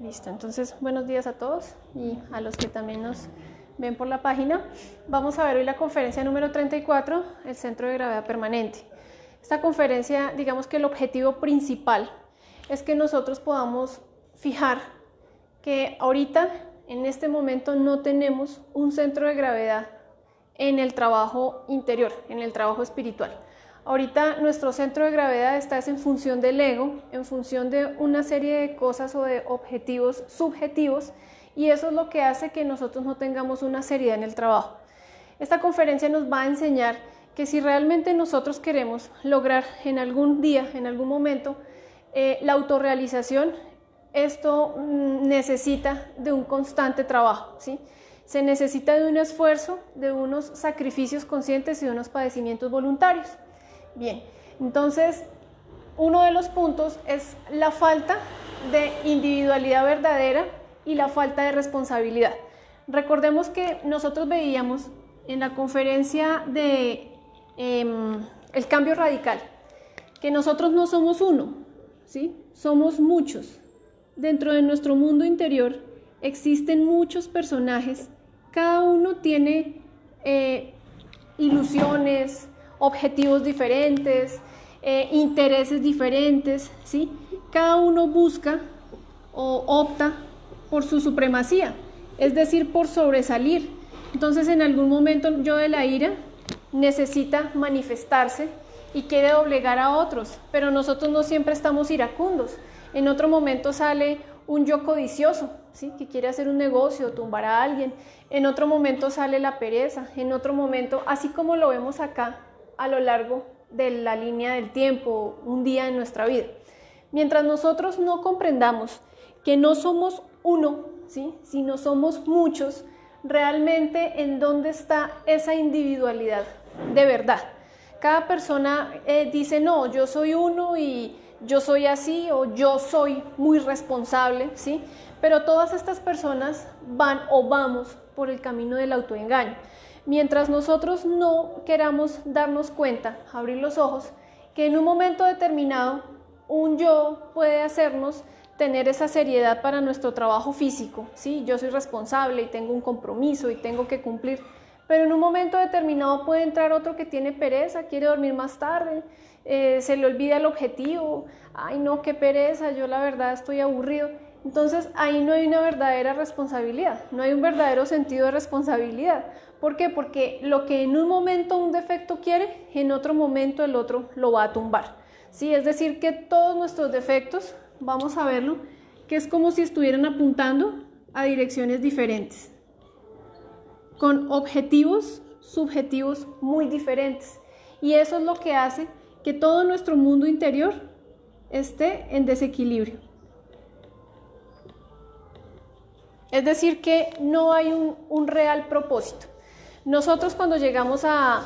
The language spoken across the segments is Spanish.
Listo, entonces buenos días a todos y a los que también nos ven por la página. Vamos a ver hoy la conferencia número 34, el centro de gravedad permanente. Esta conferencia, digamos que el objetivo principal es que nosotros podamos fijar que ahorita, en este momento, no tenemos un centro de gravedad en el trabajo interior, en el trabajo espiritual. Ahorita nuestro centro de gravedad está en función del ego, en función de una serie de cosas o de objetivos subjetivos, y eso es lo que hace que nosotros no tengamos una seriedad en el trabajo. Esta conferencia nos va a enseñar que si realmente nosotros queremos lograr en algún día, en algún momento, la autorrealización, esto necesita de un constante trabajo, ¿sí? Se necesita de un esfuerzo, de unos sacrificios conscientes y de unos padecimientos voluntarios. Bien, entonces uno de los puntos es la falta de individualidad verdadera y la falta de responsabilidad. Recordemos que nosotros veíamos en la conferencia de el cambio radical que nosotros no somos uno, ¿sí? Somos muchos. Dentro de nuestro mundo interior existen muchos personajes, cada uno tiene ilusiones, objetivos diferentes, intereses diferentes, ¿sí? Cada uno busca o opta por su supremacía, es decir, por sobresalir. Entonces, en algún momento el yo de la ira necesita manifestarse y quiere doblegar a otros, pero nosotros no siempre estamos iracundos. En otro momento sale un yo codicioso, ¿sí? Que quiere hacer un negocio, tumbar a alguien. En otro momento sale la pereza, en otro momento, así como lo vemos acá, a lo largo de la línea del tiempo, un día en nuestra vida. Mientras nosotros no comprendamos que no somos uno, ¿sí? Sino somos muchos, realmente en dónde está esa individualidad de verdad. Cada persona dice, no, yo soy uno y yo soy así, o yo soy muy responsable, ¿sí? Pero todas estas personas van o vamos por el camino del autoengaño. Mientras nosotros no queramos darnos cuenta, abrir los ojos, que en un momento determinado un yo puede hacernos tener esa seriedad para nuestro trabajo físico, ¿sí? Yo soy responsable y tengo un compromiso y tengo que cumplir, pero en un momento determinado puede entrar otro que tiene pereza, quiere dormir más tarde, se le olvida el objetivo, ay no, qué pereza, yo la verdad estoy aburrido. Entonces ahí no hay una verdadera responsabilidad, no hay un verdadero sentido de responsabilidad. ¿Por qué? Porque lo que en un momento un defecto quiere, en otro momento el otro lo va a tumbar, ¿sí? Es decir, que todos nuestros defectos, vamos a verlo, que es como si estuvieran apuntando a direcciones diferentes, con objetivos subjetivos muy diferentes. Y eso es lo que hace que todo nuestro mundo interior esté en desequilibrio. Es decir, que no hay un real propósito. Nosotros cuando llegamos a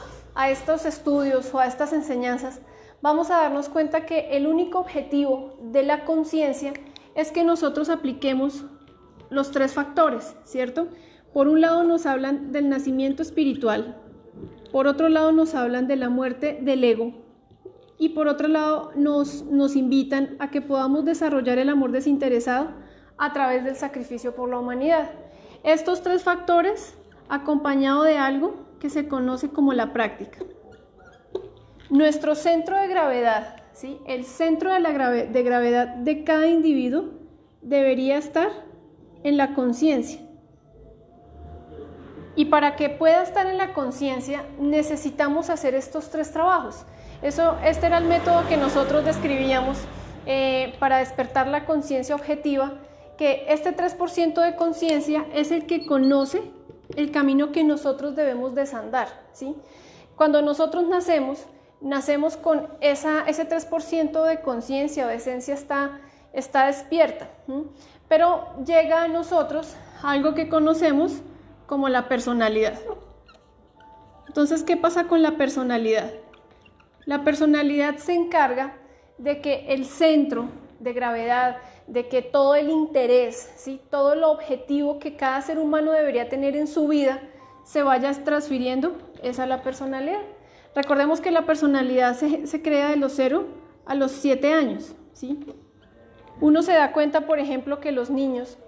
estos estudios o a estas enseñanzas, vamos a darnos cuenta que el único objetivo de la conciencia es que nosotros apliquemos los tres factores, ¿cierto? Por un lado nos hablan del nacimiento espiritual, por otro lado nos hablan de la muerte del ego, y por otro lado nos invitan a que podamos desarrollar el amor desinteresado a través del sacrificio por la humanidad. Estos tres factores acompañado de algo que se conoce como la práctica. Nuestro centro de gravedad, ¿sí? El centro de gravedad de cada individuo debería estar en la conciencia. Y para que pueda estar en la conciencia necesitamos hacer estos tres trabajos. Este era el método que nosotros describíamos para despertar la conciencia objetiva, que este 3% de conciencia es el que conoce el camino que nosotros debemos desandar, ¿sí? Cuando nosotros nacemos con ese 3% de conciencia o de esencia está despierta, ¿sí? Pero llega a nosotros algo que conocemos como la personalidad. Entonces, ¿qué pasa con la personalidad? La personalidad se encarga de que el centro de gravedad, de que todo el interés, ¿sí? Todo el objetivo que cada ser humano debería tener en su vida se vaya transfiriendo es a la personalidad. Recordemos que la personalidad se crea de los 0 a los 7 años, ¿sí? Uno se da cuenta, por ejemplo, que los niños,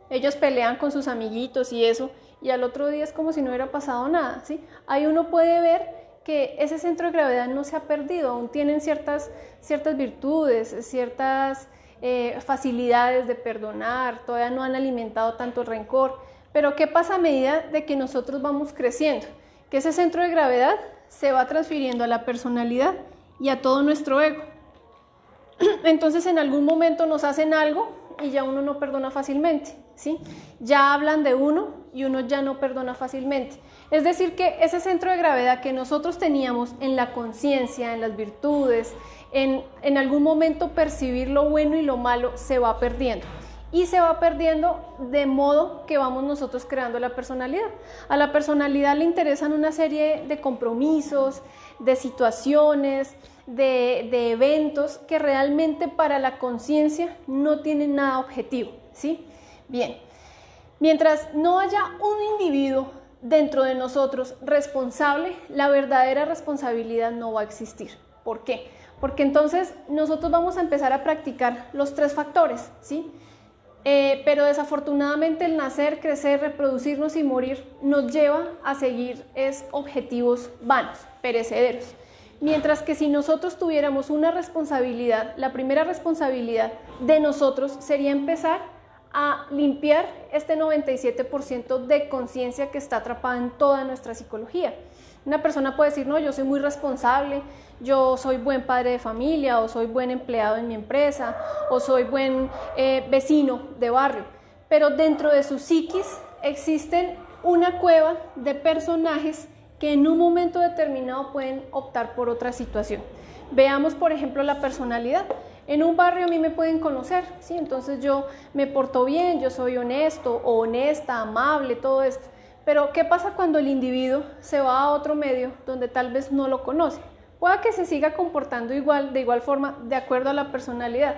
ellos pelean con sus amiguitos y eso, y al otro día es como si no hubiera pasado nada, ¿sí? Ahí uno puede ver que ese centro de gravedad no se ha perdido, aún tienen ciertas virtudes, ciertas facilidades de perdonar, todavía no han alimentado tanto el rencor. Pero ¿qué pasa a medida de que nosotros vamos creciendo? Que ese centro de gravedad se va transfiriendo a la personalidad y a todo nuestro ego. Entonces en algún momento nos hacen algo y ya uno no perdona fácilmente, ¿sí? Ya hablan de uno y uno ya no perdona fácilmente. Es decir, que ese centro de gravedad que nosotros teníamos en la conciencia, en las virtudes, en algún momento percibir lo bueno y lo malo se va perdiendo. Y se va perdiendo de modo que vamos nosotros creando la personalidad. A la personalidad le interesan una serie de compromisos, de situaciones, de eventos que realmente para la conciencia no tienen nada objetivo, ¿sí? Bien, mientras no haya un individuo dentro de nosotros responsable, la verdadera responsabilidad no va a existir. ¿Por qué? Porque entonces nosotros vamos a empezar a practicar los 3 factores, ¿sí? Pero desafortunadamente el nacer, crecer, reproducirnos y morir nos lleva a seguir objetivos vanos, perecederos. Mientras que si nosotros tuviéramos una responsabilidad, la primera responsabilidad de nosotros sería empezar a limpiar este 97% de conciencia que está atrapada en toda nuestra psicología. Una persona puede decir, no, yo soy muy responsable, yo soy buen padre de familia, o soy buen empleado en mi empresa, o soy buen vecino de barrio. Pero dentro de su psiquis existen una cueva de personajes que en un momento determinado pueden optar por otra situación. Veamos, por ejemplo, la personalidad. En un barrio a mí me pueden conocer, ¿sí? Entonces yo me porto bien, yo soy honesto o honesta, amable, todo esto. Pero ¿qué pasa cuando el individuo se va a otro medio donde tal vez no lo conoce? Puede que se siga comportando de igual forma de acuerdo a la personalidad,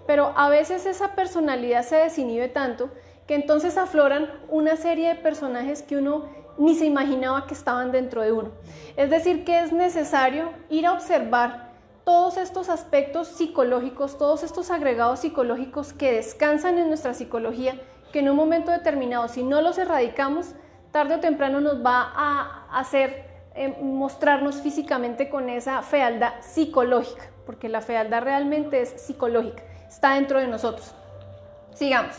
pero a veces esa personalidad se desinhibe tanto que entonces afloran una serie de personajes que uno ni se imaginaba que estaban dentro de uno. Es decir, que es necesario ir a observar todos estos aspectos psicológicos, todos estos agregados psicológicos que descansan en nuestra psicología, que en un momento determinado, si no los erradicamos, tarde o temprano nos va a hacer mostrarnos físicamente con esa fealdad psicológica, porque la fealdad realmente es psicológica, está dentro de nosotros. Sigamos.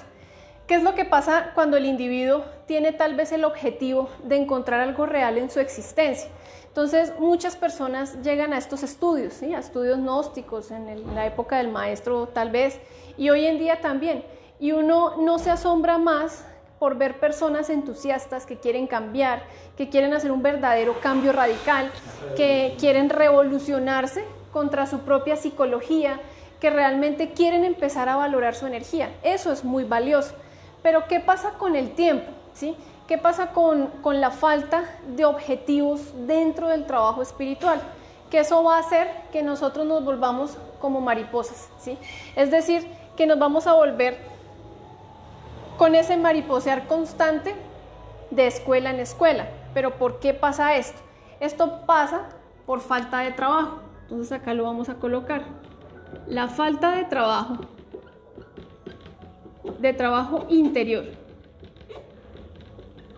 ¿Qué es lo que pasa cuando el individuo tiene tal vez el objetivo de encontrar algo real en su existencia? Entonces muchas personas llegan a estos estudios, ¿sí? A estudios gnósticos en la época del maestro tal vez, y hoy en día también, y uno no se asombra más por ver personas entusiastas que quieren cambiar, que quieren hacer un verdadero cambio radical, que quieren revolucionarse contra su propia psicología, que realmente quieren empezar a valorar su energía. Eso es muy valioso. Pero ¿qué pasa con el tiempo? ¿Sí? ¿Qué pasa con la falta de objetivos dentro del trabajo espiritual? Que eso va a hacer que nosotros nos volvamos como mariposas, ¿sí? Es decir, que nos vamos a volver con ese mariposear constante de escuela en escuela. ¿Pero por qué pasa esto? Esto pasa por falta de trabajo. Entonces acá lo vamos a colocar. La falta de trabajo interior,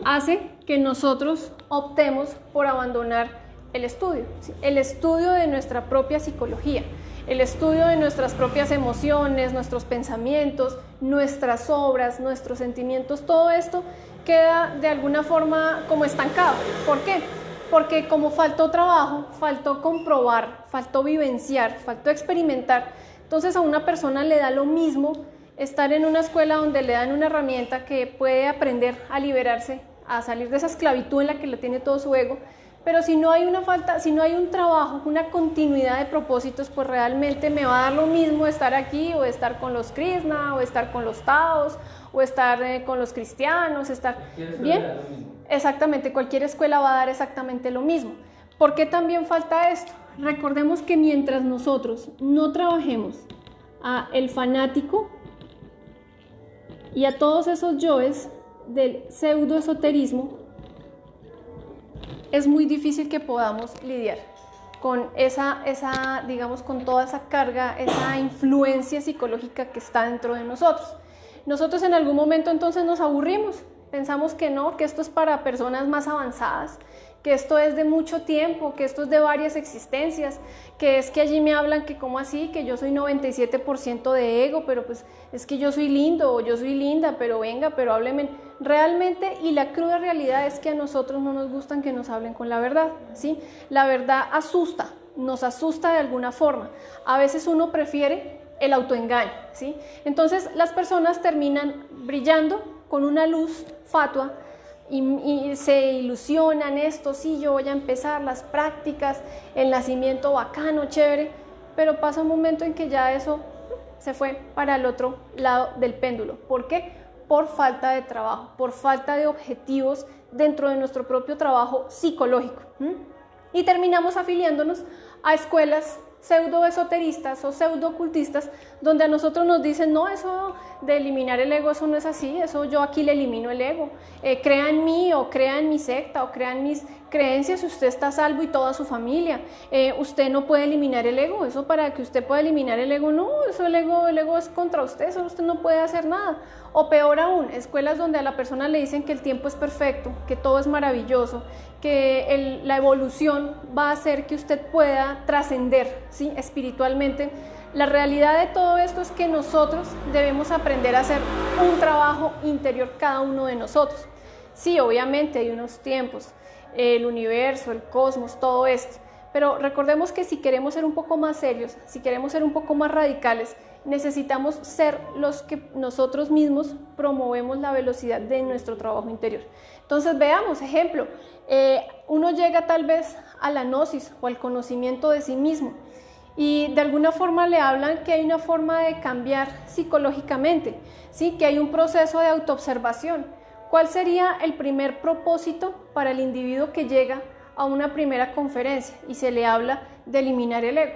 hace que nosotros optemos por abandonar el estudio, ¿sí? El estudio de nuestra propia psicología, el estudio de nuestras propias emociones, nuestros pensamientos, nuestras obras, nuestros sentimientos, todo esto queda de alguna forma como estancado. ¿Por qué? Porque como faltó trabajo, faltó comprobar, faltó vivenciar, faltó experimentar, entonces a una persona le da lo mismo estar en una escuela donde le dan una herramienta que puede aprender a liberarse, a salir de esa esclavitud en la que lo tiene todo su ego, pero si no hay si no hay un trabajo, una continuidad de propósitos, pues realmente me va a dar lo mismo estar aquí o estar con los Krishna o estar con los Taos o estar con los cristianos, estar bien. Exactamente, cualquier escuela va a dar exactamente lo mismo. ¿Por qué también falta esto? Recordemos que mientras nosotros no trabajemos a el fanático y a todos esos yoes del pseudoesoterismo, es muy difícil que podamos lidiar. con digamos, con toda esa carga, esa influencia psicológica que está dentro de nosotros. Nosotros en algún momento entonces nos aburrimos, pensamos que no, que esto es para personas más avanzadas, que esto es de mucho tiempo, que esto es de varias existencias, que es que allí me hablan que cómo así, que yo soy 97% de ego, pero pues es que yo soy lindo o yo soy linda, pero venga, pero háblenme. Realmente, y la cruda realidad es que a nosotros no nos gustan que nos hablen con la verdad, ¿sí? La verdad asusta, nos asusta de alguna forma. A veces uno prefiere el autoengaño, ¿sí? Entonces las personas terminan brillando con una luz fatua, y se ilusionan esto, sí, yo voy a empezar las prácticas, el nacimiento bacano, chévere, pero pasa un momento en que ya eso se fue para el otro lado del péndulo. ¿Por qué? Por falta de trabajo, por falta de objetivos dentro de nuestro propio trabajo psicológico. Y terminamos afiliándonos a escuelas pseudo-esoteristas o pseudo-ocultistas, donde a nosotros nos dicen, no, eso de eliminar el ego, eso no es así, eso yo aquí le elimino el ego, crea en mí o crea en mi secta o crea en mis creencias, usted está a salvo y toda su familia, usted no puede eliminar el ego, eso para que usted pueda eliminar el ego, no, eso el ego es contra usted, eso usted no puede hacer nada. O peor aún, escuelas donde a la persona le dicen que el tiempo es perfecto, que todo es maravilloso, que la evolución va a hacer que usted pueda trascender, ¿sí?, espiritualmente. La realidad de todo esto es que nosotros debemos aprender a hacer un trabajo interior cada uno de nosotros. Sí, obviamente hay unos tiempos, el universo, el cosmos, todo esto, pero recordemos que si queremos ser un poco más serios, si queremos ser un poco más radicales, necesitamos ser los que nosotros mismos promovemos la velocidad de nuestro trabajo interior. Entonces veamos, ejemplo, uno llega tal vez a la gnosis o al conocimiento de sí mismo y de alguna forma le hablan que hay una forma de cambiar psicológicamente, ¿sí?, que hay un proceso de autoobservación. ¿Cuál sería el primer propósito para el individuo que llega a una primera conferencia y se le habla de eliminar el ego?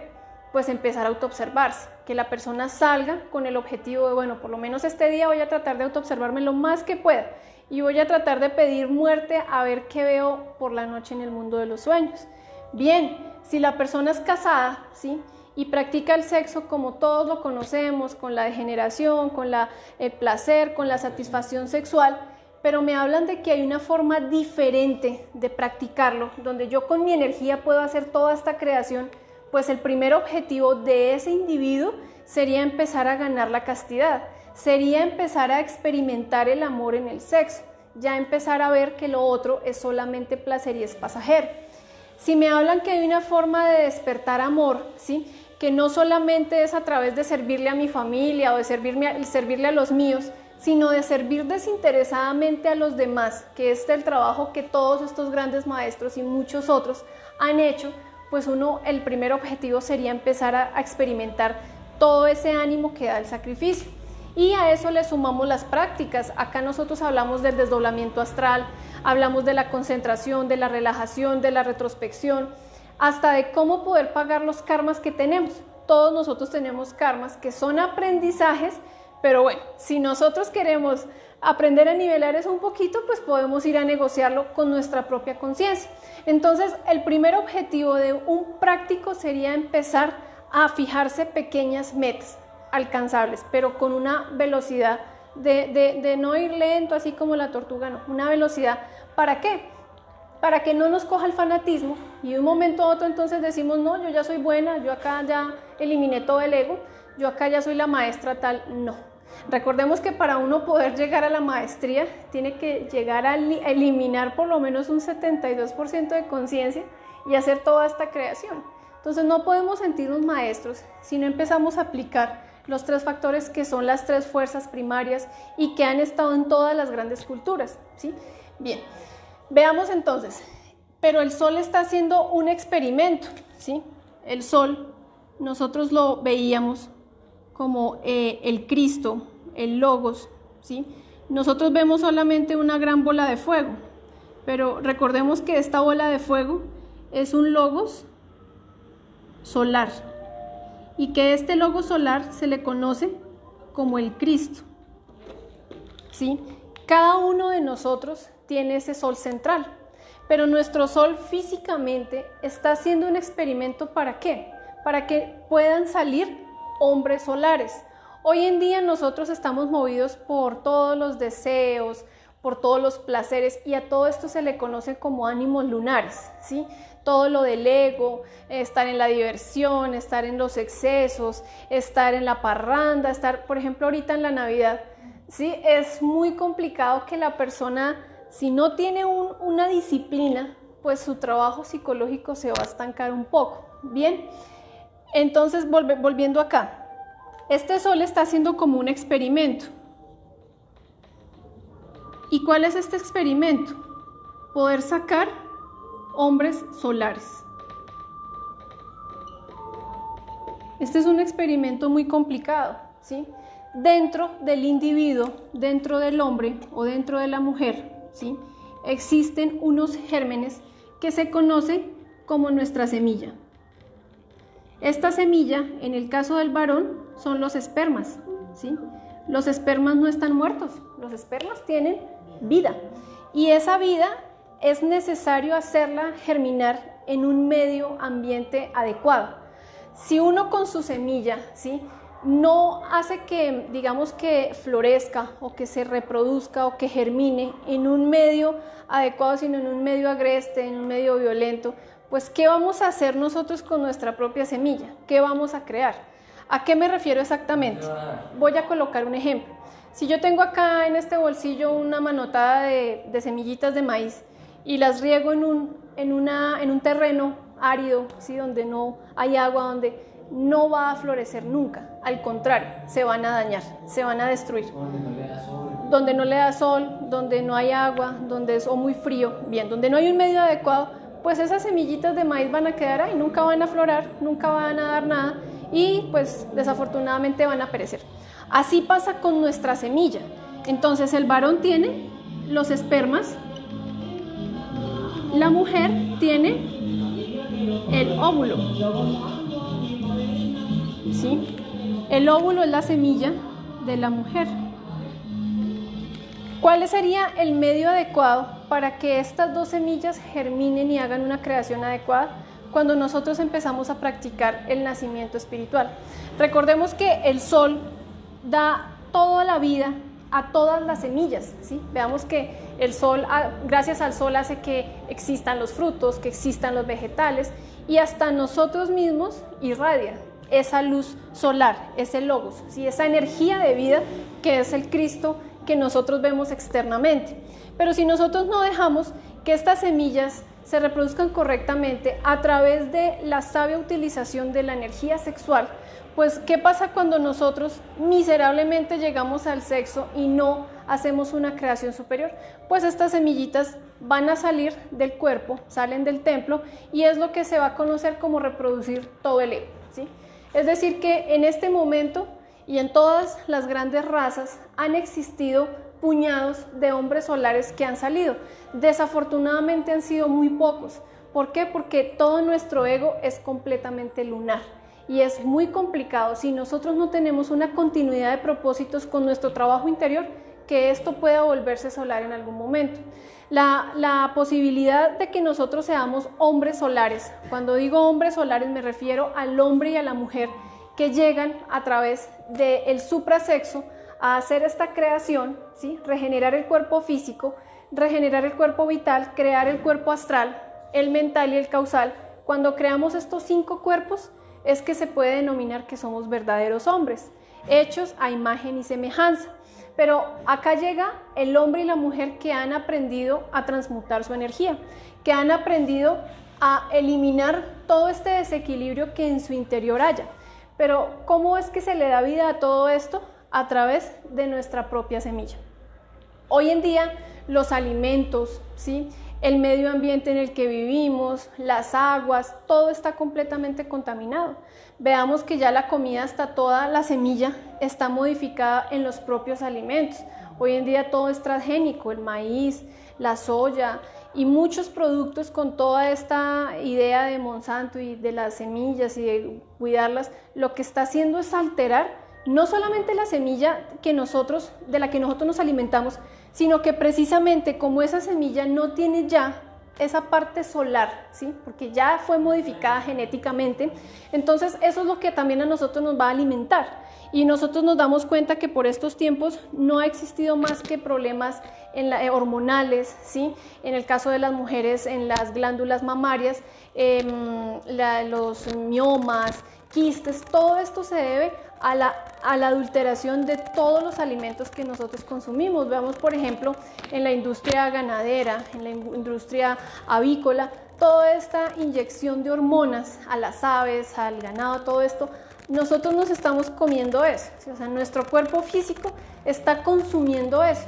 Pues empezar a autoobservarse, que la persona salga con el objetivo de, bueno, por lo menos este día voy a tratar de autoobservarme lo más que pueda y voy a tratar de pedir muerte a ver qué veo por la noche en el mundo de los sueños. Bien, si la persona es casada, ¿sí?, y practica el sexo como todos lo conocemos, con la degeneración, con el placer, con la satisfacción sexual, pero me hablan de que hay una forma diferente de practicarlo, donde yo con mi energía puedo hacer toda esta creación, pues el primer objetivo de ese individuo sería empezar a ganar la castidad, sería empezar a experimentar el amor en el sexo, ya empezar a ver que lo otro es solamente placer y es pasajero. Si me hablan que hay una forma de despertar amor, ¿sí?, que no solamente es a través de servirle a mi familia o de servirle a los míos, sino de servir desinteresadamente a los demás, que es el trabajo que todos estos grandes maestros y muchos otros han hecho, pues el primer objetivo sería empezar a experimentar todo ese ánimo que da el sacrificio. Y a eso le sumamos las prácticas. Acá nosotros hablamos del desdoblamiento astral, hablamos de la concentración, de la relajación, de la retrospección, hasta de cómo poder pagar los karmas que tenemos. Todos nosotros tenemos karmas que son aprendizajes, pero bueno, si nosotros queremos aprender a nivelar eso un poquito, pues podemos ir a negociarlo con nuestra propia conciencia. Entonces, el primer objetivo de un práctico sería empezar a fijarse pequeñas metas alcanzables, pero con una velocidad de no ir lento, así como la tortuga, no, una velocidad. ¿Para qué? Para que no nos coja el fanatismo y de un momento a otro entonces decimos, no, yo ya soy buena, yo acá ya eliminé todo el ego, yo acá ya soy la maestra tal. No. Recordemos que para uno poder llegar a la maestría tiene que llegar a eliminar por lo menos un 72% de conciencia y hacer toda esta creación. Entonces no podemos sentirnos maestros si no empezamos a aplicar los 3 factores que son las 3 fuerzas primarias y que han estado en todas las grandes culturas, ¿sí? Bien, veamos entonces, pero el sol está haciendo un experimento, ¿sí? El sol, nosotros lo veíamos como el Cristo, el Logos, ¿sí? Nosotros vemos solamente una gran bola de fuego, pero recordemos que esta bola de fuego es un Logos solar y que este Logos solar se le conoce como el Cristo, ¿sí? Cada uno de nosotros tiene ese sol central, pero nuestro Sol físicamente está haciendo un experimento. ¿Para qué? Para que puedan salir hombres solares. Hoy en día nosotros estamos movidos por todos los deseos, por todos los placeres, y a todo esto se le conoce como ánimos lunares, ¿sí? Todo lo del ego, estar en la diversión, estar en los excesos, estar en la parranda, estar, por ejemplo, ahorita en la Navidad, ¿sí? Es muy complicado que la persona, si no tiene una disciplina, pues su trabajo psicológico se va a estancar un poco. Bien, entonces volviendo acá, este Sol está haciendo como un experimento. ¿Y cuál es este experimento? Poder sacar hombres solares. Este es un experimento muy complicado, ¿sí? Dentro del individuo, dentro del hombre o dentro de la mujer, ¿sí? Existen unos gérmenes que se conocen como nuestra semilla. Esta semilla, en el caso del varón, son los espermas, ¿sí? Los espermas no están muertos, los espermas tienen vida, y esa vida es necesario hacerla germinar en un medio ambiente adecuado. Si uno con su semilla, ¿sí?, no hace que, digamos, que florezca o que se reproduzca o que germine en un medio adecuado, sino en un medio agreste, en un medio violento, pues ¿qué vamos a hacer nosotros con nuestra propia semilla? ¿Qué vamos a crear? ¿A qué me refiero exactamente? Voy a colocar un ejemplo. Si yo tengo acá en este bolsillo una manotada de semillitas de maíz y las riego en un terreno árido, ¿sí?, donde no hay agua, donde no va a florecer nunca, al contrario, se van a dañar, se van a destruir. Donde no le da sol, donde no hay agua, donde es muy frío, bien, donde no hay un medio adecuado, pues esas semillitas de maíz van a quedar ahí, nunca van a florar, nunca van a dar nada y pues desafortunadamente van a perecer. Así pasa con nuestra semilla. Entonces el varón tiene los espermas, la mujer tiene el óvulo, ¿sí? El óvulo es la semilla de la mujer. ¿Cuál sería el medio adecuado para que estas dos semillas germinen y hagan una creación adecuada? Cuando nosotros empezamos a practicar el nacimiento espiritual. Recordemos que el Sol da toda la vida a todas las semillas, ¿sí? Veamos que el Sol, gracias al Sol, hace que existan los frutos, que existan los vegetales, y hasta nosotros mismos irradia esa luz solar, ese logos, ¿sí?, esa energía de vida que es el Cristo que nosotros vemos externamente. Pero si nosotros no dejamos que estas semillas se reproduzcan correctamente a través de la sabia utilización de la energía sexual, pues ¿qué pasa cuando nosotros miserablemente llegamos al sexo y no hacemos una creación superior? Pues estas semillitas van a salir del cuerpo, salen del templo, y es lo que se va a conocer como reproducir todo el ego, ¿sí? Es decir, que en este momento y en todas las grandes razas han existido puñados de hombres solares que han salido. Desafortunadamente han sido muy pocos. ¿Por qué? Porque todo nuestro ego es completamente lunar y es muy complicado, si nosotros no tenemos una continuidad de propósitos con nuestro trabajo interior, que esto pueda volverse solar en algún momento. La posibilidad de que nosotros seamos hombres solares, cuando digo hombres solares me refiero al hombre y a la mujer que llegan a través del suprasexo a hacer esta creación, ¿sí?, regenerar el cuerpo físico, regenerar el cuerpo vital, crear el cuerpo astral, el mental y el causal. Cuando creamos estos 5 cuerpos es que se puede denominar que somos verdaderos hombres, hechos a imagen y semejanza. Pero acá llega el hombre y la mujer que han aprendido a transmutar su energía, que han aprendido a eliminar todo este desequilibrio que en su interior haya. Pero ¿cómo es que se le da vida a todo esto? A través de nuestra propia semilla. Hoy en día los alimentos, ¿sí?, el medio ambiente en el que vivimos, las aguas, todo está completamente contaminado. Veamos que ya la comida, hasta toda la semilla, está modificada en los propios alimentos. Hoy en día todo es transgénico, el maíz, la soya y muchos productos con toda esta idea de Monsanto y de las semillas y de cuidarlas. Lo que está haciendo es alterar no solamente la semilla de la que nosotros nos alimentamos, sino que precisamente como esa semilla no tiene ya esa parte solar, ¿sí? Porque ya fue modificada genéticamente. Entonces eso es lo que también a nosotros nos va a alimentar. Y nosotros nos damos cuenta que por estos tiempos no ha existido más que problemas hormonales, ¿sí? En el caso de las mujeres, en las glándulas mamarias, los miomas, quistes, todo esto se debe a la adulteración de todos los alimentos que nosotros consumimos. Veamos, por ejemplo, en la industria ganadera, en la industria avícola, toda esta inyección de hormonas a las aves, al ganado, todo esto, nosotros nos estamos comiendo eso, ¿sí? O sea, nuestro cuerpo físico está consumiendo eso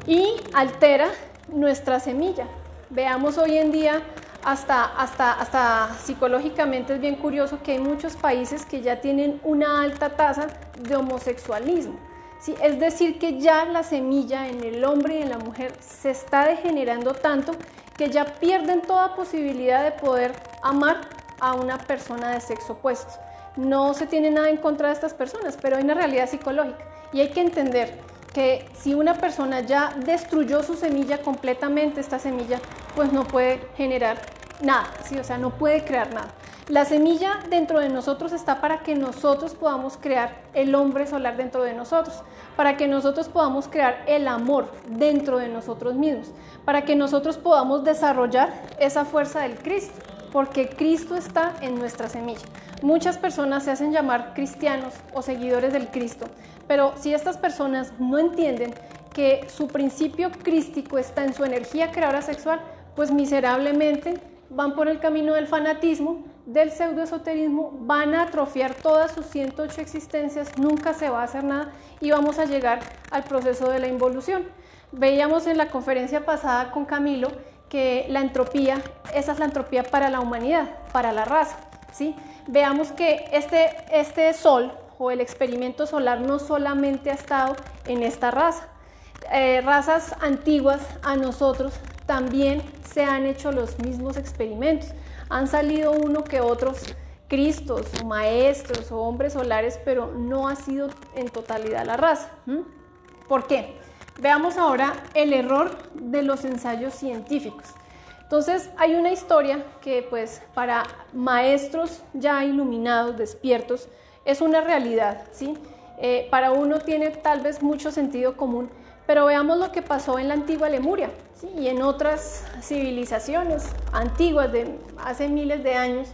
y altera nuestra semilla. Veamos hoy en día, hasta psicológicamente es bien curioso que hay muchos países que ya tienen una alta tasa de homosexualismo, ¿sí? Es decir, que ya la semilla en el hombre y en la mujer se está degenerando tanto que ya pierden toda posibilidad de poder amar a una persona de sexo opuesto. No se tiene nada en contra de estas personas, pero hay una realidad psicológica y hay que entender que si una persona ya destruyó su semilla completamente, esta semilla pues no puede generar nada, ¿sí? O sea, no puede crear nada. La semilla dentro de nosotros está para que nosotros podamos crear el hombre solar dentro de nosotros, para que nosotros podamos crear el amor dentro de nosotros mismos, para que nosotros podamos desarrollar esa fuerza del Cristo, porque Cristo está en nuestra semilla. Muchas personas se hacen llamar cristianos o seguidores del Cristo, pero si estas personas no entienden que su principio crístico está en su energía creadora sexual, pues miserablemente van por el camino del fanatismo, del pseudoesoterismo, van a atrofiar todas sus 108 existencias, nunca se va a hacer nada y vamos a llegar al proceso de la involución. Veíamos en la conferencia pasada con Camilo que la entropía, esa es la entropía para la humanidad, para la raza, ¿sí? Veamos que este sol o el experimento solar no solamente ha estado en esta raza. Razas antiguas a nosotros también se han hecho los mismos experimentos. Han salido uno que otros cristos, o maestros o hombres solares, pero no ha sido en totalidad la raza. ¿Por qué? Veamos ahora el error de los ensayos científicos. Entonces hay una historia que pues para maestros ya iluminados, despiertos, es una realidad, ¿sí? Para uno tiene tal vez mucho sentido común, pero veamos lo que pasó en la antigua Lemuria, ¿sí? Y en otras civilizaciones antiguas de hace miles de años.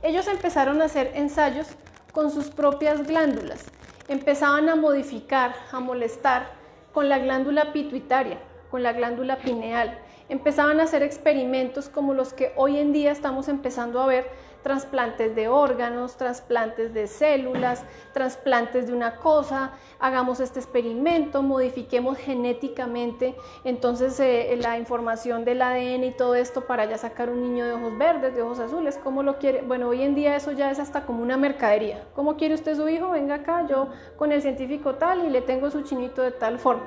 Ellos empezaron a hacer ensayos con sus propias glándulas, empezaban a modificar, a molestar con la glándula pituitaria, con la glándula pineal. Empezaban a hacer experimentos como los que hoy en día estamos empezando a ver, trasplantes de órganos, trasplantes de células, trasplantes de una cosa, hagamos este experimento, modifiquemos genéticamente entonces la información del ADN y todo esto para ya sacar un niño de ojos verdes, de ojos azules, ¿cómo lo quiere? Bueno, hoy en día eso ya es hasta como una mercadería. ¿Cómo quiere usted su hijo? Venga acá, yo con el científico tal y le tengo su chinito de tal forma.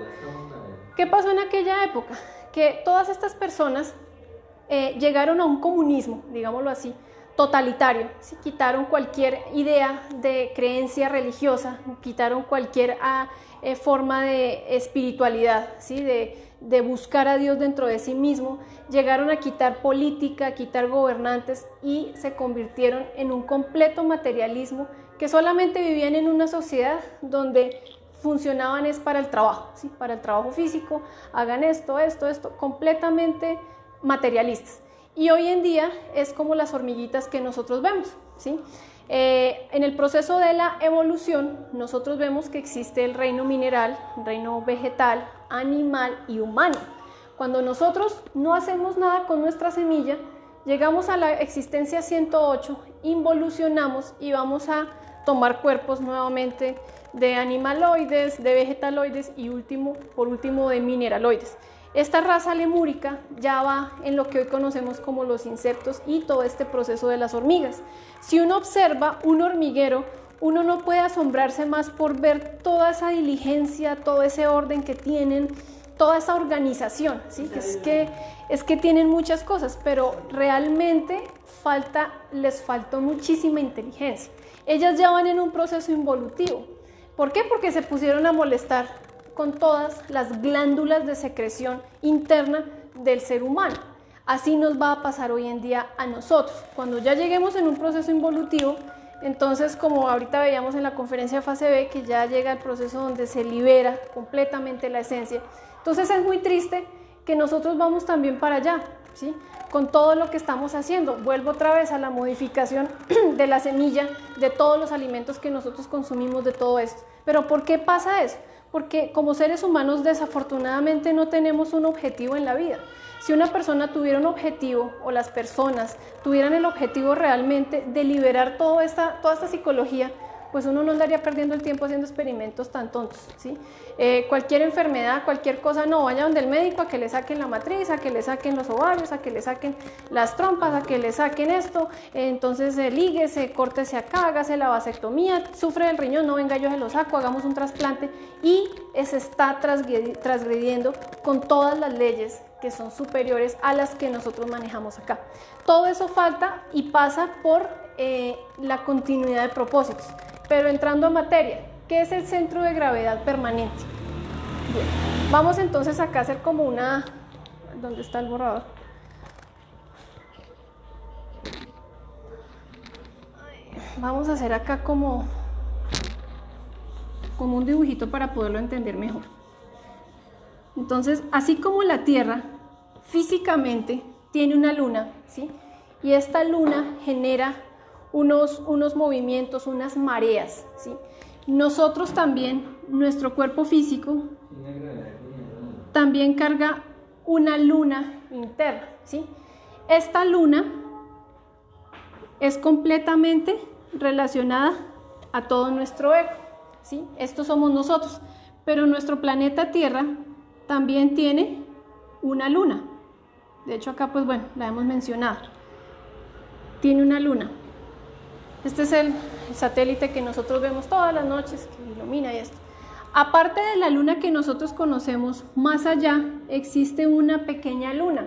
¿Qué pasó en aquella época? Que todas estas personas llegaron a un comunismo, digámoslo así, totalitario, ¿sí? Quitaron cualquier idea de creencia religiosa, quitaron cualquier forma de espiritualidad, ¿sí? De buscar a Dios dentro de sí mismo, llegaron a quitar política, a quitar gobernantes y se convirtieron en un completo materialismo que solamente vivían en una sociedad donde funcionaban es para el trabajo, ¿sí? Para el trabajo físico, hagan esto, completamente materialistas. Y hoy en día es como las hormiguitas que nosotros vemos, ¿sí? En el proceso de la evolución, nosotros vemos que existe el reino mineral, reino vegetal, animal y humano. Cuando nosotros no hacemos nada con nuestra semilla, llegamos a la existencia 108, involucionamos y vamos a tomar cuerpos nuevamente de animaloides, de vegetaloides y por último de mineraloides. Esta raza lemúrica ya va en lo que hoy conocemos como los insectos y todo este proceso de las hormigas. Si uno observa un hormiguero, uno no puede asombrarse más por ver toda esa diligencia, todo ese orden que tienen, toda esa organización, ¿sí? Es que tienen muchas cosas, pero realmente les faltó muchísima inteligencia. Ellas ya van en un proceso involutivo. ¿Por qué? Porque se pusieron a molestar con todas las glándulas de secreción interna del ser humano. Así nos va a pasar hoy en día a nosotros. Cuando ya lleguemos en un proceso involutivo, entonces, como ahorita veíamos en la conferencia de fase B, que ya llega el proceso donde se libera completamente la esencia. Entonces es muy triste que nosotros vamos también para allá, ¿sí? Con todo lo que estamos haciendo. Vuelvo otra vez a la modificación de la semilla, de todos los alimentos que nosotros consumimos, de todo esto. ¿Pero por qué pasa eso? Porque como seres humanos desafortunadamente no tenemos un objetivo en la vida. Si una persona tuviera un objetivo, o las personas tuvieran el objetivo realmente de liberar toda esta psicología, pues uno no andaría perdiendo el tiempo haciendo experimentos tan tontos, ¿sí? Cualquier enfermedad, cualquier cosa, no, vaya donde el médico a que le saquen la matriz, a que le saquen los ovarios, a que le saquen las trompas, a que le saquen esto, entonces líguese, córtese acá, hágase la vasectomía, sufre del riñón, no, venga, yo se lo saco, hagamos un trasplante, y se está transgrediendo con todas las leyes que son superiores a las que nosotros manejamos acá. Todo eso falta y pasa por la continuidad de propósitos. Pero entrando a materia, ¿qué es el centro de gravedad permanente? Bien, vamos entonces acá a hacer como una... ¿Dónde está el borrador? Vamos a hacer acá como un dibujito para poderlo entender mejor. Entonces, así como la Tierra físicamente tiene una luna, ¿sí? Y esta luna genera unos movimientos, unas mareas, ¿sí? Nosotros también, nuestro cuerpo físico, también carga una luna interna, ¿sí? Esta luna es completamente relacionada a todo nuestro ego, ¿sí? Estos somos nosotros, pero nuestro planeta Tierra también tiene una luna. De hecho acá, pues bueno, la hemos mencionado. Tiene una luna. Este es el satélite que nosotros vemos todas las noches, que ilumina y esto. Aparte de la luna que nosotros conocemos, más allá existe una pequeña luna.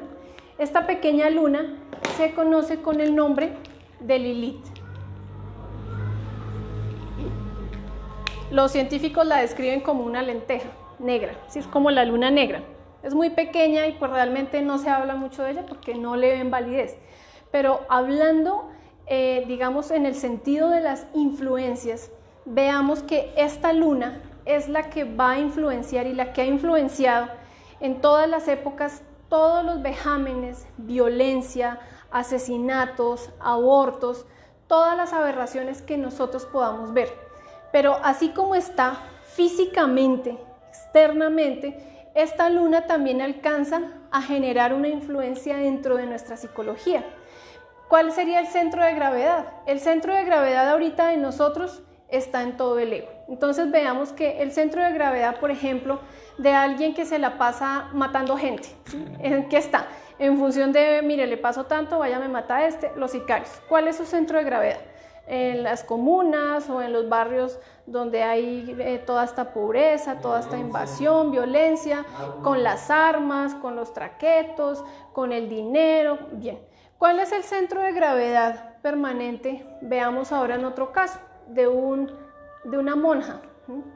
Esta pequeña luna se conoce con el nombre de Lilith. Los científicos la describen como una lenteja negra, ¿sí? Es como la luna negra. Es muy pequeña y pues realmente no se habla mucho de ella porque no le ven validez. Pero hablando, digamos, en el sentido de las influencias, veamos que esta luna es la que va a influenciar y la que ha influenciado en todas las épocas todos los vejámenes, violencia, asesinatos, abortos, todas las aberraciones que nosotros podamos ver. Pero así como está físicamente, externamente, esta luna también alcanza a generar una influencia dentro de nuestra psicología. ¿Cuál sería el centro de gravedad? El centro de gravedad ahorita de nosotros está en todo el ego. Entonces veamos que el centro de gravedad, por ejemplo, de alguien que se la pasa matando gente, ¿sí? ¿En qué está? En función de, mire, le paso tanto, vaya, me mata a este, los sicarios. ¿Cuál es su centro de gravedad? En las comunas o en los barrios donde hay toda esta pobreza, toda esta invasión, violencia, con las armas, con los traquetos, con el dinero. Bien, ¿cuál es el centro de gravedad permanente? Veamos ahora en otro caso, de una monja.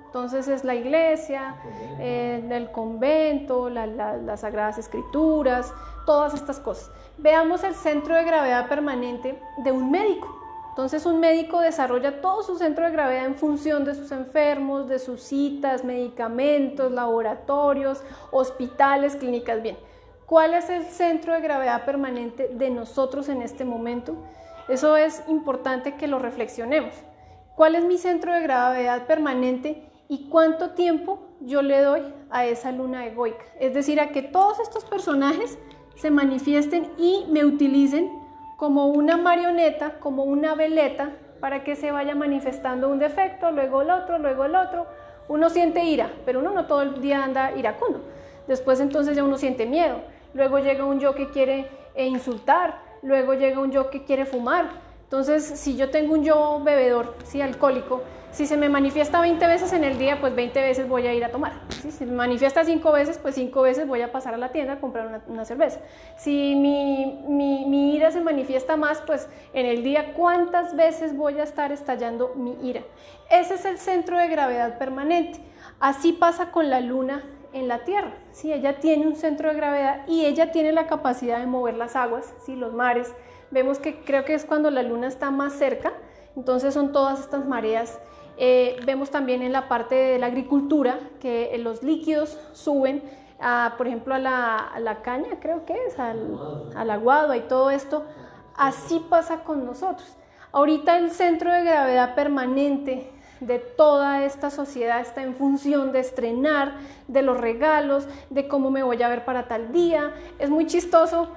Entonces es la iglesia, el convento, las sagradas escrituras, todas estas cosas. Veamos el centro de gravedad permanente de un médico. Entonces un médico desarrolla todo su centro de gravedad en función de sus enfermos, de sus citas, medicamentos, laboratorios, hospitales, clínicas. Bien, ¿cuál es el centro de gravedad permanente de nosotros en este momento? Eso es importante que lo reflexionemos. ¿Cuál es mi centro de gravedad permanente y cuánto tiempo yo le doy a esa luna egoica? Es decir, a que todos estos personajes se manifiesten y me utilicen como una marioneta, como una veleta, para que se vaya manifestando un defecto, luego el otro, luego el otro. Uno siente ira, pero uno no todo el día anda iracundo. Después entonces ya uno siente miedo. Luego llega un yo que quiere insultar, luego llega un yo que quiere fumar. Entonces, si yo tengo un yo bebedor, ¿sí? Alcohólico, si se me manifiesta 20 veces en el día, pues 20 veces voy a ir a tomar, ¿sí? Si se me manifiesta 5 veces, pues 5 veces voy a pasar a la tienda a comprar una cerveza. Si mi ira se manifiesta más, pues en el día, ¿cuántas veces voy a estar estallando mi ira? Ese es el centro de gravedad permanente. Así pasa con la luna en la Tierra, ¿sí? Ella tiene un centro de gravedad y ella tiene la capacidad de mover las aguas, ¿sí? Los mares. Vemos que creo que es cuando la Luna está más cerca, entonces son todas estas mareas. Vemos también en la parte de la agricultura que los líquidos suben, por ejemplo, a la caña, creo que es, al aguado y todo esto. Así pasa con nosotros. Ahorita el centro de gravedad permanente de toda esta sociedad está en función de estrenar, de los regalos, de cómo me voy a ver para tal día. Es muy chistoso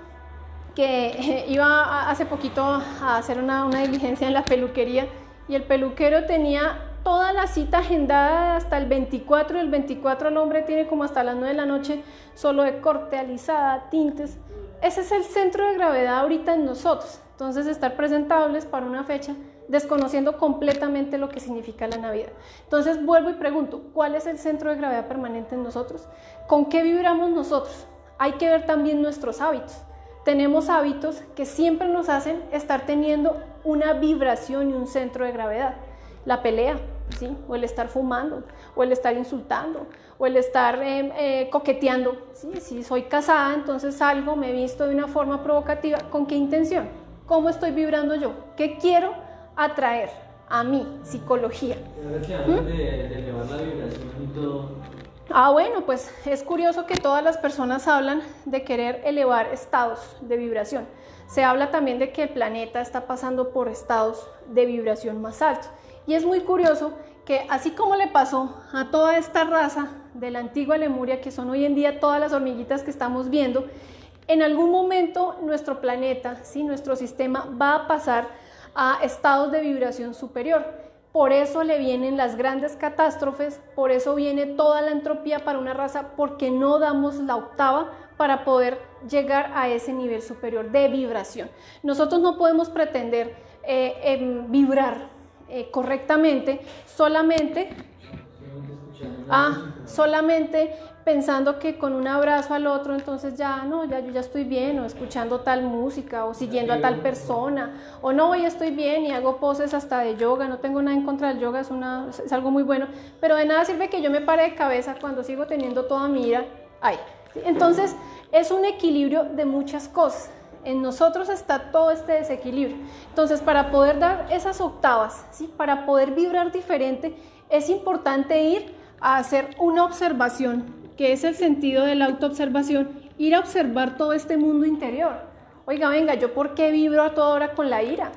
que iba hace poquito a hacer una diligencia en la peluquería y el peluquero tenía toda la cita agendada hasta el 24 y el 24 el hombre tiene como hasta las 9 de la noche solo de corte, alisada, tintes. Ese es el centro de gravedad ahorita en nosotros. Entonces estar presentables para una fecha desconociendo completamente lo que significa la Navidad. Entonces vuelvo y pregunto, ¿cuál es el centro de gravedad permanente en nosotros? ¿Con qué vibramos nosotros? Hay que ver también nuestros hábitos. Tenemos hábitos que siempre nos hacen estar teniendo una vibración y un centro de gravedad. La pelea, ¿sí? O el estar fumando, o el estar insultando, o el estar coqueteando, ¿sí? Si soy casada, entonces salgo, me visto de una forma provocativa. ¿Con qué intención? ¿Cómo estoy vibrando yo? ¿Qué quiero atraer a mí? Psicología. Ahora que hablan de elevar la vibración y todo. Bueno, pues es curioso que todas las personas hablan de querer elevar estados de vibración. Se habla también de que el planeta está pasando por estados de vibración más altos. Y es muy curioso que así como le pasó a toda esta raza de la antigua Lemuria, que son hoy en día todas las hormiguitas que estamos viendo, en algún momento nuestro planeta, ¿sí? Nuestro sistema va a pasar a estados de vibración superior. Por eso le vienen las grandes catástrofes, por eso viene toda la entropía para una raza, porque no damos la octava para poder llegar a ese nivel superior de vibración. Nosotros no podemos pretender vibrar correctamente solamente pensando que con un abrazo al otro entonces yo ya estoy bien, o escuchando tal música o siguiendo a tal persona, o no, ya estoy bien y hago poses hasta de yoga. No tengo nada en contra del yoga, es algo muy bueno, pero de nada sirve que yo me pare de cabeza cuando sigo teniendo toda mi ira ahí. Entonces es un equilibrio de muchas cosas. En nosotros está todo este desequilibrio. Entonces, para poder dar esas octavas, ¿sí? Para poder vibrar diferente, es importante ir a hacer una observación, que es el sentido de la autoobservación, ir a observar todo este mundo interior. Oiga, venga, ¿yo por qué vibro a toda hora con la ira?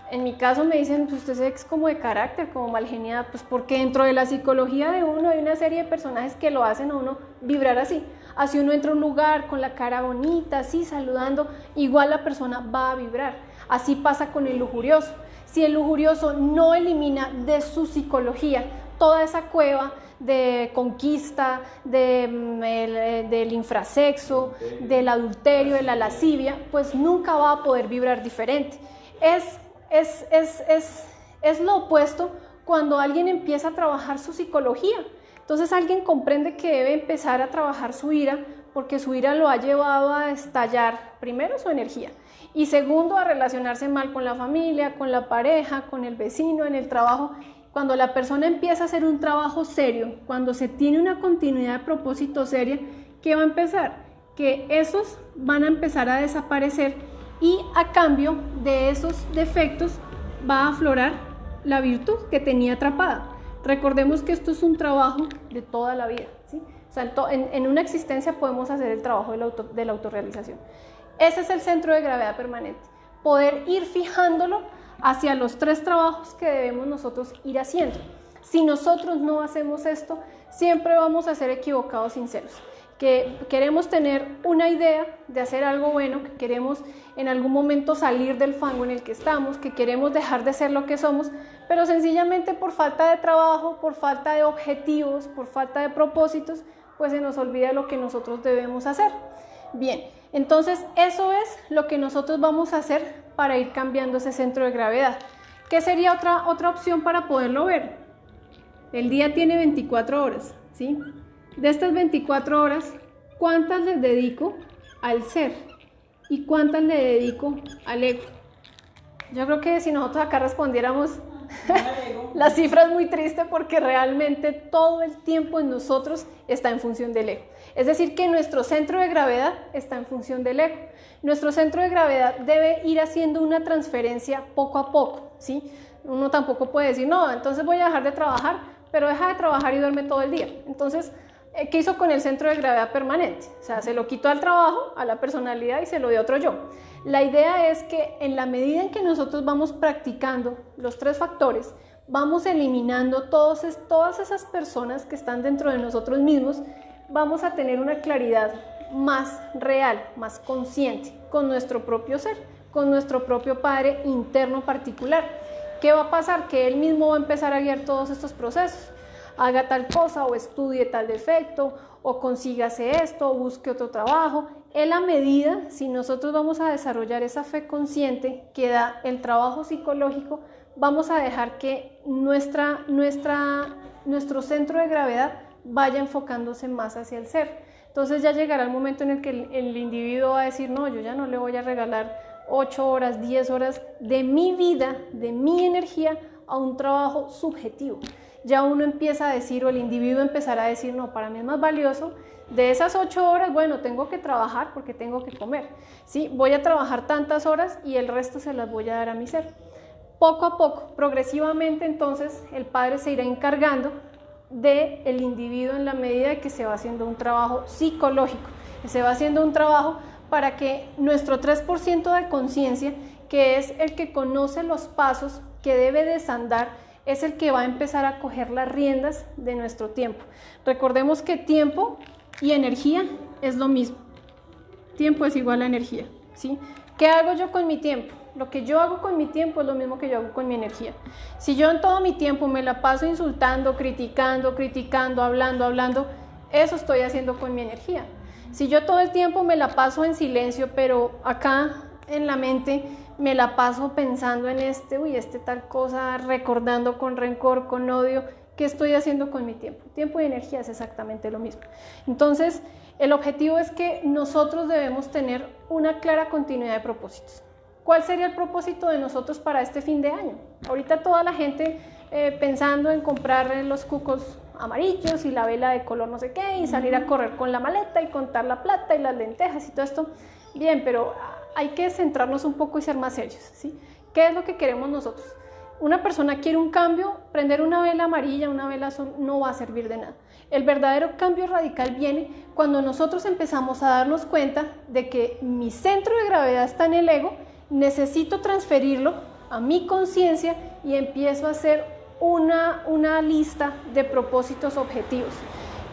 En mi caso me dicen, pues usted es como de carácter, como mal geniada, pues porque dentro de la psicología de uno hay una serie de personajes que lo hacen a uno vibrar así. Así uno entra a un lugar con la cara bonita, así saludando, igual la persona va a vibrar. Así pasa con el lujurioso. Si el lujurioso no elimina de su psicología toda esa cueva de conquista, del infrasexo, del adulterio, de la lascivia, pues nunca va a poder vibrar diferente. Es lo opuesto cuando alguien empieza a trabajar su psicología. Entonces alguien comprende que debe empezar a trabajar su ira, porque su ira lo ha llevado a estallar, primero su energía, y segundo a relacionarse mal con la familia, con la pareja, con el vecino, en el trabajo. Cuando la persona empieza a hacer un trabajo serio, cuando se tiene una continuidad de propósito seria, ¿qué va a empezar? Que esos van a empezar a desaparecer y a cambio de esos defectos va a aflorar la virtud que tenía atrapada. Recordemos que esto es un trabajo de toda la vida, ¿sí? O sea, en una existencia podemos hacer el trabajo de la autorrealización. Ese es el centro de gravedad permanente. Poder ir fijándolo hacia los 3 trabajos que debemos nosotros ir haciendo. Si nosotros no hacemos esto, siempre vamos a ser equivocados sinceros. Que queremos tener una idea de hacer algo bueno, que queremos en algún momento salir del fango en el que estamos, que queremos dejar de ser lo que somos, pero sencillamente por falta de trabajo, por falta de objetivos, por falta de propósitos, pues se nos olvida lo que nosotros debemos hacer. Bien, entonces eso es lo que nosotros vamos a hacer para ir cambiando ese centro de gravedad. ¿Qué sería otra opción para poderlo ver? El día tiene 24 horas, ¿sí? De estas 24 horas, ¿cuántas les dedico al ser? ¿Y cuántas le dedico al ego? Yo creo que si nosotros acá respondiéramos La cifra es muy triste porque realmente todo el tiempo en nosotros está en función del ego. Es decir, que nuestro centro de gravedad está en función del ego. Nuestro centro de gravedad debe ir haciendo una transferencia poco a poco, ¿sí? Uno tampoco puede decir, no, entonces voy a dejar de trabajar, pero deja de trabajar y duerme todo el día. Entonces, ¿qué hizo con el centro de gravedad permanente? O sea, se lo quitó al trabajo, a la personalidad y se lo dio a otro yo. La idea es que en la medida en que nosotros vamos practicando los 3 factores, vamos eliminando todas esas personas que están dentro de nosotros mismos, vamos a tener una claridad más real, más consciente con nuestro propio ser, con nuestro propio Padre interno particular. ¿Qué va a pasar? Que Él mismo va a empezar a guiar todos estos procesos. Haga tal cosa o estudie tal defecto o consígase esto o busque otro trabajo. En la medida, si nosotros vamos a desarrollar esa fe consciente que da el trabajo psicológico, vamos a dejar que nuestro centro de gravedad vaya enfocándose más hacia el ser. Entonces ya llegará el momento en el que el individuo va a decir, no, yo ya no le voy a regalar 8 horas, 10 horas de mi vida, de mi energía a un trabajo subjetivo. Ya uno empieza a decir, o el individuo empezará a decir, no, para mí es más valioso de esas 8 horas, bueno, tengo que trabajar porque tengo que comer, ¿sí? Voy a trabajar tantas horas y el resto se las voy a dar a mi ser. Poco a poco, progresivamente, entonces, el Padre se irá encargando del individuo en la medida de que se va haciendo un trabajo psicológico, que se va haciendo un trabajo para que nuestro 3% de conciencia, que es el que conoce los pasos que debe desandar, es el que va a empezar a coger las riendas de nuestro tiempo. Recordemos que tiempo y energía es lo mismo. Tiempo es igual a energía, ¿sí? ¿Qué hago yo con mi tiempo? Lo que yo hago con mi tiempo es lo mismo que yo hago con mi energía. Si yo en todo mi tiempo me la paso insultando, criticando, hablando, eso estoy haciendo con mi energía. Si yo todo el tiempo me la paso en silencio, pero acá en la mente me la paso pensando en este tal cosa, recordando con rencor, con odio, ¿qué estoy haciendo con mi tiempo? Tiempo y energía es exactamente lo mismo. Entonces, el objetivo es que nosotros debemos tener una clara continuidad de propósitos. ¿Cuál sería el propósito de nosotros para este fin de año? Ahorita toda la gente pensando en comprar los cucos amarillos y la vela de color no sé qué y salir a correr con la maleta y contar la plata y las lentejas y todo esto. Bien, pero hay que centrarnos un poco y ser más serios, ¿sí? ¿Qué es lo que queremos nosotros? Una persona quiere un cambio, prender una vela amarilla, una vela azul no va a servir de nada. El verdadero cambio radical viene cuando nosotros empezamos a darnos cuenta de que mi centro de gravedad está en el ego, necesito transferirlo a mi conciencia y empiezo a hacer una lista de propósitos objetivos.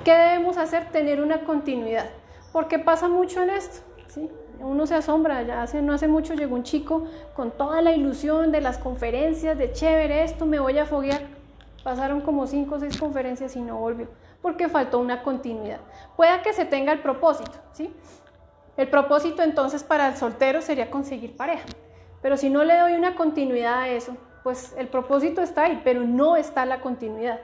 ¿Qué debemos hacer? Tener una continuidad, porque pasa mucho en esto, ¿sí? Uno se asombra, no hace mucho llegó un chico con toda la ilusión de las conferencias, de chévere esto, me voy a foguear. Pasaron como 5 o 6 conferencias y no volvió, porque faltó una continuidad. Pueda que se tenga el propósito, ¿sí? El propósito entonces para el soltero sería conseguir pareja, pero si no le doy una continuidad a eso, pues el propósito está ahí, pero no está la continuidad.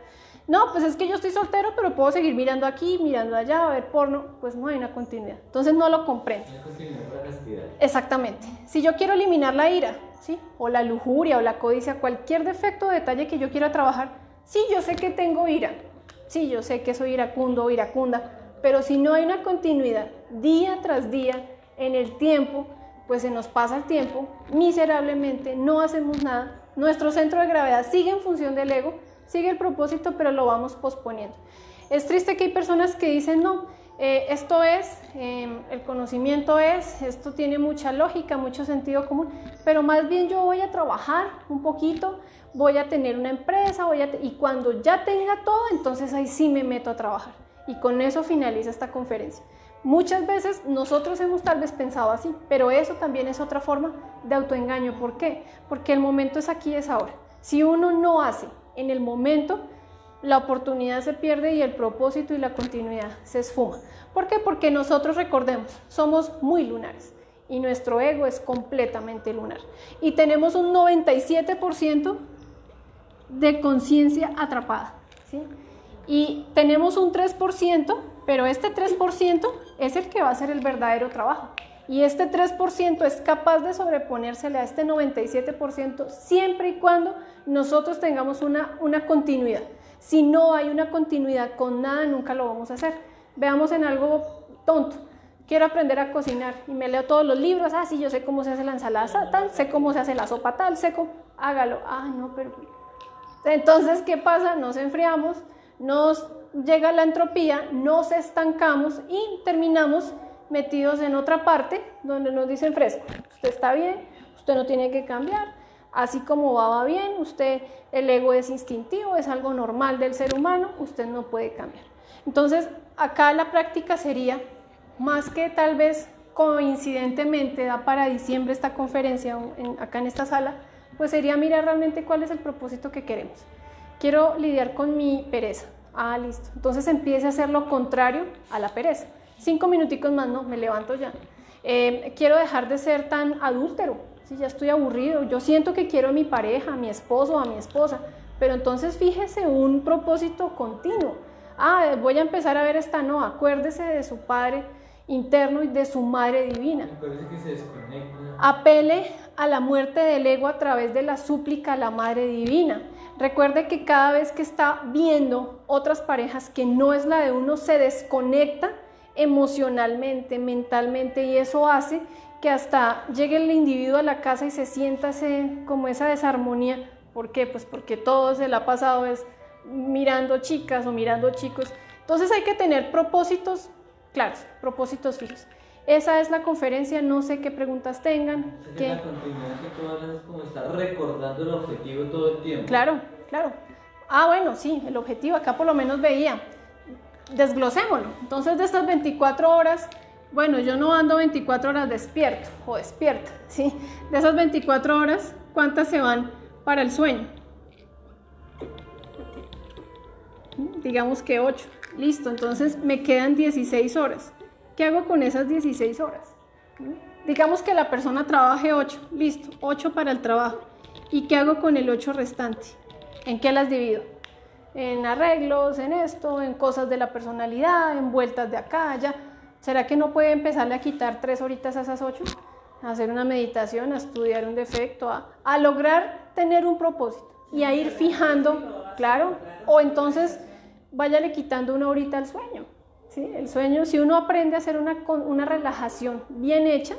No, pues es que yo estoy soltero, pero puedo seguir mirando aquí, mirando allá, a ver porno, pues no hay una continuidad. Entonces no lo comprendo. Una continuidad para castidad. Exactamente. Si yo quiero eliminar la ira, ¿sí? O la lujuria o la codicia, cualquier defecto o detalle que yo quiera trabajar, sí, yo sé que tengo ira, sí, yo sé que soy iracundo o iracunda, pero si no hay una continuidad día tras día en el tiempo, pues se nos pasa el tiempo miserablemente, no hacemos nada, nuestro centro de gravedad sigue en función del ego, sigue el propósito, pero lo vamos posponiendo. Es triste que hay personas que dicen, no, esto es, el conocimiento es, esto tiene mucha lógica, mucho sentido común, pero más bien yo voy a trabajar un poquito, voy a tener una empresa, y cuando ya tenga todo, entonces ahí sí me meto a trabajar. Y con eso finaliza esta conferencia. Muchas veces nosotros hemos tal vez pensado así, pero eso también es otra forma de autoengaño. ¿Por qué? Porque el momento es aquí, es ahora. Si uno no hace en el momento, la oportunidad se pierde y el propósito y la continuidad se esfuma. ¿Por qué? Porque nosotros, recordemos, somos muy lunares y nuestro ego es completamente lunar. Y tenemos un 97% de conciencia atrapada, ¿sí? Y tenemos un 3%, pero este 3% es el que va a hacer el verdadero trabajo. Y este 3% es capaz de sobreponérsele a este 97% siempre y cuando nosotros tengamos una continuidad. Si no hay una continuidad con nada, nunca lo vamos a hacer. Veamos en algo tonto. Quiero aprender a cocinar y me leo todos los libros. Sí, yo sé cómo se hace la ensalada tal, sé cómo se hace la sopa tal, hágalo. No, pero... Entonces, ¿qué pasa? Nos enfriamos, nos llega la entropía, nos estancamos y terminamos metidos en otra parte donde nos dicen fresco, usted está bien, usted no tiene que cambiar, así como va bien, el ego es instintivo, es algo normal del ser humano, usted no puede cambiar. Entonces, acá la práctica sería, más que tal vez coincidentemente da para diciembre esta conferencia acá en esta sala, pues sería mirar realmente cuál es el propósito que queremos. Quiero lidiar con mi pereza. Listo. Entonces empiece a hacer lo contrario a la pereza. 5 minuticos más, no, me levanto ya. Quiero dejar de ser tan adúltero. ¿Sí? Ya estoy aburrido. Yo siento que quiero a mi pareja, a mi esposo, a mi esposa. Pero entonces fíjese un propósito continuo. Voy a empezar a ver no, acuérdese de su Padre interno y de su Madre divina. Acuérdese que se desconecta. Apele a la muerte del ego a través de la súplica a la Madre divina. Recuerde que cada vez que está viendo otras parejas que no es la de uno, se desconecta emocionalmente, mentalmente, y eso hace que hasta llegue el individuo a la casa y se sienta como esa desarmonía. ¿Por qué? Pues porque todo se le ha pasado mirando chicas o mirando chicos. Entonces hay que tener propósitos claros, propósitos fijos. Esa es la conferencia, no sé qué preguntas tengan. La continuidad que tú hablas es como estar recordando el objetivo todo el tiempo. Claro. Bueno, sí, el objetivo, acá por lo menos veía. Desglosémoslo. Entonces, de estas 24 horas, bueno, yo no ando 24 horas despierto o despierta, ¿sí? De esas 24 horas, ¿cuántas se van para el sueño? Digamos que 8. Listo, entonces me quedan 16 horas. ¿Qué hago con esas 16 horas? Digamos que la persona trabaje 8, listo, 8 para el trabajo. ¿Y qué hago con el 8 restante? ¿En qué las divido? En arreglos, en esto, en cosas de la personalidad, en vueltas de acá, allá. ¿Será que no puede empezarle a quitar 3 horitas a esas 8? A hacer una meditación, a estudiar un defecto, a lograr tener un propósito y a ir fijando, claro, o entonces váyale quitando 1 horita al sueño. ¿Sí? El sueño, si uno aprende a hacer una relajación bien hecha,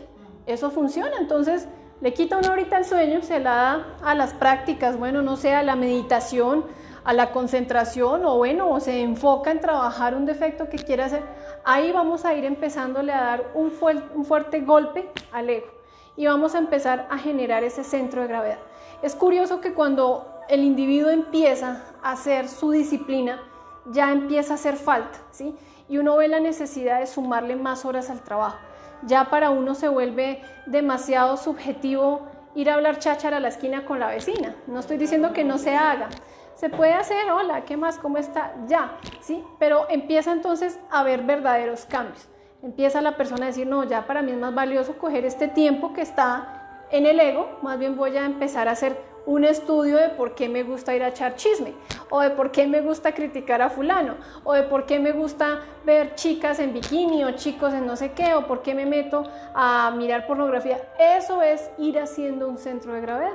eso funciona. Entonces le quita 1 horita al sueño, se la da a las prácticas, bueno, no sé, a la meditación, a la concentración, o se enfoca en trabajar un defecto que quiere hacer. Ahí vamos a ir empezándole a dar un fuerte golpe al ego y vamos a empezar a generar ese centro de gravedad. Es curioso que cuando el individuo empieza a hacer su disciplina, ya empieza a hacer falta, ¿sí? Y uno ve la necesidad de sumarle más horas al trabajo. Ya para uno se vuelve demasiado subjetivo ir a hablar cháchara a la esquina con la vecina. No estoy diciendo que no se haga. Se puede hacer, hola, ¿qué más? ¿Cómo está? Ya, ¿sí? Pero empieza entonces a haber verdaderos cambios. Empieza la persona a decir, no, ya para mí es más valioso coger este tiempo que está en el ego, más bien voy a empezar a hacer un estudio de por qué me gusta ir a echar chisme, o de por qué me gusta criticar a fulano, o de por qué me gusta ver chicas en bikini o chicos en no sé qué, o por qué me meto a mirar pornografía. Eso es ir haciendo un centro de gravedad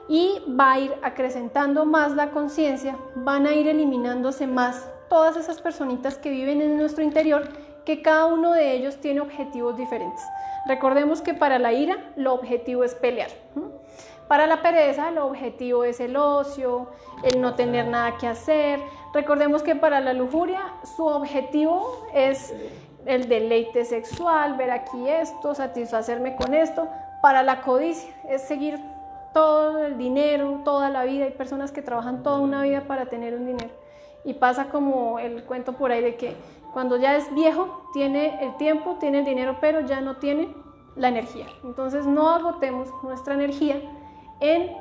y va a ir acrecentando más la conciencia, van a ir eliminándose más todas esas personitas que viven en nuestro interior, que cada uno de ellos tiene objetivos diferentes. Recordemos que para la ira, lo objetivo es pelear. Para la pereza, el objetivo es el ocio, el no tener nada que hacer. Recordemos que para la lujuria, su objetivo es el deleite sexual, ver aquí esto, satisfacerme con esto. Para la codicia, es seguir todo el dinero, toda la vida. Hay personas que trabajan toda una vida para tener un dinero. Y pasa como el cuento por ahí de que cuando ya es viejo, tiene el tiempo, tiene el dinero, pero ya no tiene la energía. Entonces no agotemos nuestra energía en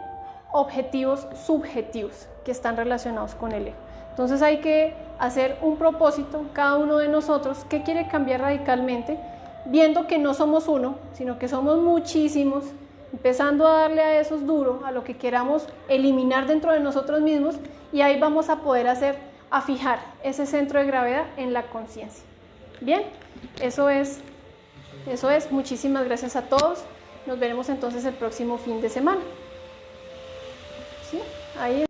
objetivos subjetivos que están relacionados con el ego. Entonces hay que hacer un propósito, cada uno de nosotros, que quiere cambiar radicalmente, viendo que no somos uno, sino que somos muchísimos, empezando a darle a esos duro, a lo que queramos eliminar dentro de nosotros mismos, y ahí vamos a poder a fijar ese centro de gravedad en la conciencia. Bien, eso es Eso es, muchísimas gracias a todos. Nos veremos entonces el próximo fin de semana. ¿Sí? Ahí